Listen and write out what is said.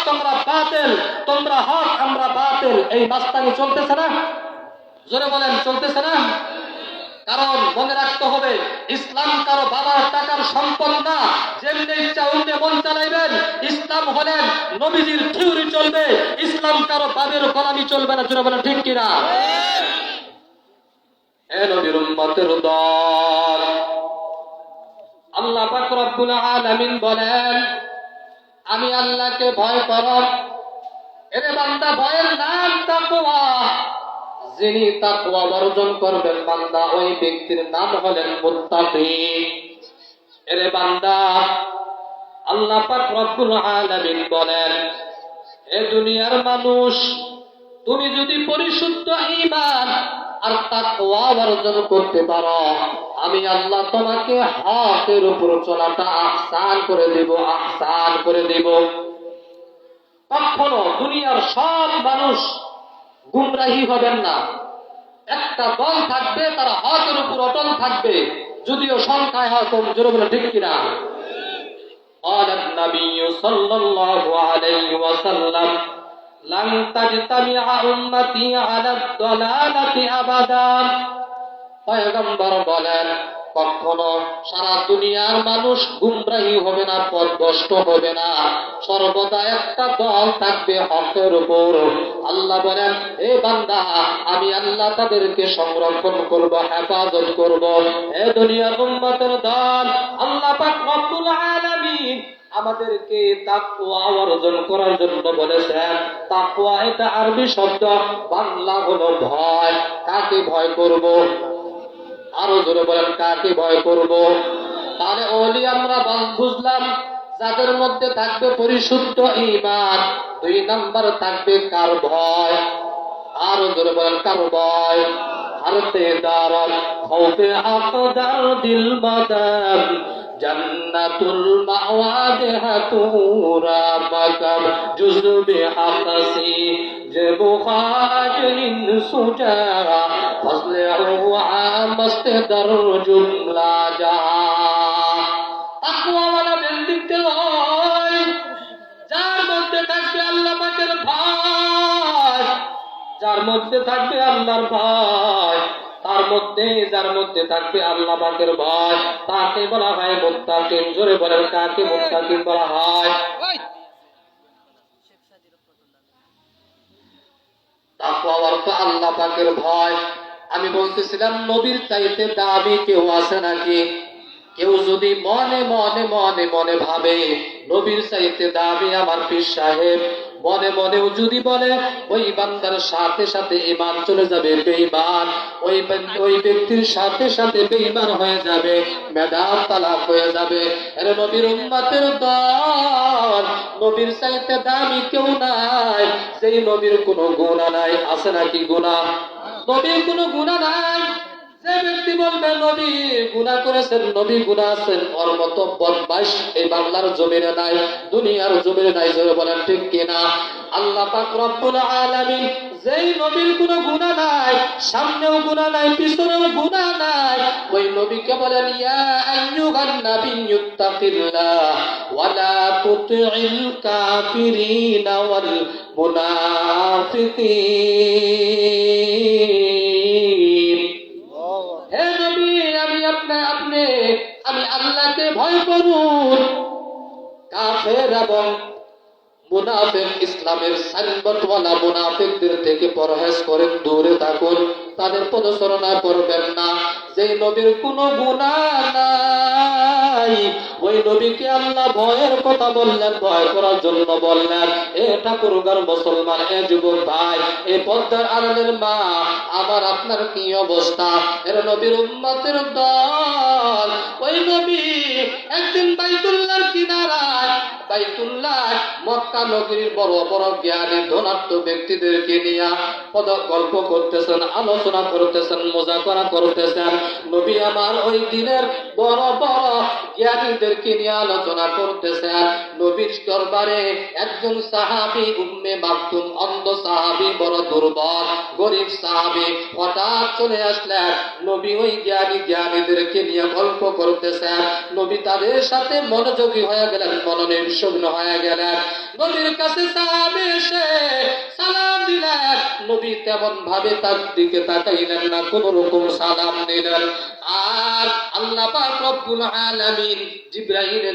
তোমরা বাতিল, তোমরা হক আমরা বাতিল, এই মাস্তানি চলতেছে না? জোরে বলেন, চলতেছে না? কারণ মনে রাখতে হবে, ইসলাম কারো বাবার টাকার সম্পদ না, যেমনি ইচ্ছা অমনি মন চালাইবেন। ইসলাম হলেন নবীজির থিওরি চলবে, ইসলাম কারো বাবের গোলামি চলবে না। জোরে বলেন, ঠিক কিনা? হে নবীর উম্মতের দল, আল্লাহ পাক রব্বুল আলামিন বলেন, আমি আল্লাহকে ভয় করো। এরে বান্দা, ভয়ের নাম তাকওয়া। যিনি তাকওয়া অর্জন করবেন বান্দা, ওই ব্যক্তির নাম হলেন মুত্তাকি। এরে বান্দা, আল্লাহ পাক রব্বুল আলামিন বলেন, এ দুনিয়ার মানুষ, তুমি যদি পরিশুদ্ধ ঈমান আর তাকওয়া অর্জন করতে পারো, আমি আল্লাহ তোমাকে হকের উপর চলাটা আহসান করে দেব, আহসান করে দেব। কখনো দুনিয়ার সব মানুষ গুমরাহি হবেন না। একটা দল থাকবে, তারা হকের উপর অটল থাকবে, যদিও সংখ্যায় হয় কম। জোরে বলে, ঠিক কিনা? قال النبي صلى الله عليه وسلم لن تجتمع أمتي على الضلالة أبدا। পয়গম্বর বলেন, কখনো সারা দুনিয়ার মানুষ গুমরাহি হবে না, পথভ্রষ্ট হবে না, সর্বদা একটা দল থাকবে হকের উপর। আল্লাহ বলেন, হে বান্দা, আমি আল্লাহ তাদেরকে সংরক্ষণ করব, হেফাজত করব। হে দুনিয়ার উম্মতের দল, আল্লাহ পাক রব্বুল আলামিন আমাদেরকে তাকওয়া অর্জন করার জন্য বলেছেন। তাকওয়া এটা আরবি শব্দ, বাংলা হলো ভয়। কাকে ভয় করব? আরো জোরে বলেন, কাকে ভয় করব? তাহলে ওলি আমরা বুঝলাম, যাদের মধ্যে থাকবে পরিশুদ্ধ ঈমান। 2 নাম্বার থাকবে কার ভয়? আরো জোরে বলেন, কার ভয়? হারতে দারাত খৌফে আকদার দিল মাদাম জান্নাতুল মাওয়া দেহাতুরা মাকাম জুজবে হাকাসি যে বুখারিন সুজারা ফজলে আমস্ত দর জুমলা জা। তাকওয়া ওয়ালা ব্যক্তিত্ব হয় যার মধ্যে থাকবে আল্লাহ পাকের ভয়, যার মধ্যে থাকবে আল্লাহর ভয়, তার মধ্যে যার মধ্যে থাকবে আল্লাহ পাকের ভয়, তাকে বলা হয় মুত্তাকিন। জোরে বলেন, কাকে মুত্তাকিন বলা হয়? তাকওয়া অর্থ আল্লাহ পাকের ভয়। আমি বলতেছিলাম, নবীর চাইতে দাবি কেউ আছে নাকি? কেউ যদি মনে মনে মনে মনে ভাবে নবীর চাইতে দাবি আমার পীর সাহেব, মনে মনেও যদি বলে, ওই বান্দার সাথে সাথে ঈমান চলে যাবে বেঈমান, ওই ব্যক্তির সাথে সাথে বেঈমান হয়ে যাবে, মেধাব তালাক হয়ে যাবে। আরে নবীর উম্মতের দল, নবীর চাইতে দামি কেউ নাই, সেই নবীর কোনো গুনাহ নাই। আছে নাকি গুনাহ? নবীর কোনো গুনাহ নাই। যে ব্যক্তি বলবে নবী গুনাহ করেছেন, নবী গুনাহ আছেন, ওর মতো বদমাইশ এই বাংলার জমিনে নাই, দুনিয়ার জমিনে নাই। জোরে বলেন, ঠিক কিনা? আল্লাহ পাক রব্বুল আলামিন যেই নবীর কোনো গুনাহ নাই, সামনেও গুনাহ নাই, পিছনেও গুনাহ নাই, ওই নবীকে বলেন, ইয়া আইয়ুহান নাবিয়্যুত্তাকিল্লাহ ওয়া লা তুতি'ল কাফিরিনা ওয়াল মুনাফিকিন। হে নবী, আমি আল্লাহকে ভয় করুন, কাফের এবং মুনাফিক, ইসলামের সাইনবোর্ডওয়ালা মুনাফিকদের থেকে পরহেজ করেন, দূরে থাকুন, তাদের পদচারণা করবেন না। যেই নবীর কোনো গুনাহ নাই, ওই নবীকে আল্লাহ ভয়ের কথা বললেন, ভয় করার জন্য বললেন। এ ঠাকুরগার মুসলমান, এ যুবক ভাই, এ পর্দার আড়ালের মা, আমার আপনার কি অবস্থা? এর নবীর উম্মতের দল, ওই নবী একদিন বাইতুল্লাহর কিনারায়, বাইতুল্লাহ মক্কা নগরীর বড় বড় জ্ঞানী ধনাঢ্য ব্যক্তিদেরকে নিয়ে গল্প করতেছেন, আলোচনা করতেছেন, মোজাকরা করতেছেন। নবী আমার ওই দিনের বড় বড় জ্ঞানীদের সাহাবীদেরকে নিয়ে আলোচনা করতেছেন। নবীর দরবারে একজন সাহাবী উম্মে মাকতুম, অন্ধ সাহাবী, বড় দুর্বল গরিব সাহাবী হঠাৎ চলে আসলেন। নবী ওই জ্ঞানীদেরকে নিয়ে গল্প করতেছেন। নবী তাদের সাথে মনোযোগী হয়ে গেলেন, মনোনিবেশন হয়ে গেলেন। নবীর কাছে সাহাবী এসে সালাম দিলেন। নবী তেমন ভাবে তার দিকে তাকাইলেন না, কোন রকম সালাম দিলেন। আর আল্লাহ পাক রব্বুল আলামিন জিবরাইল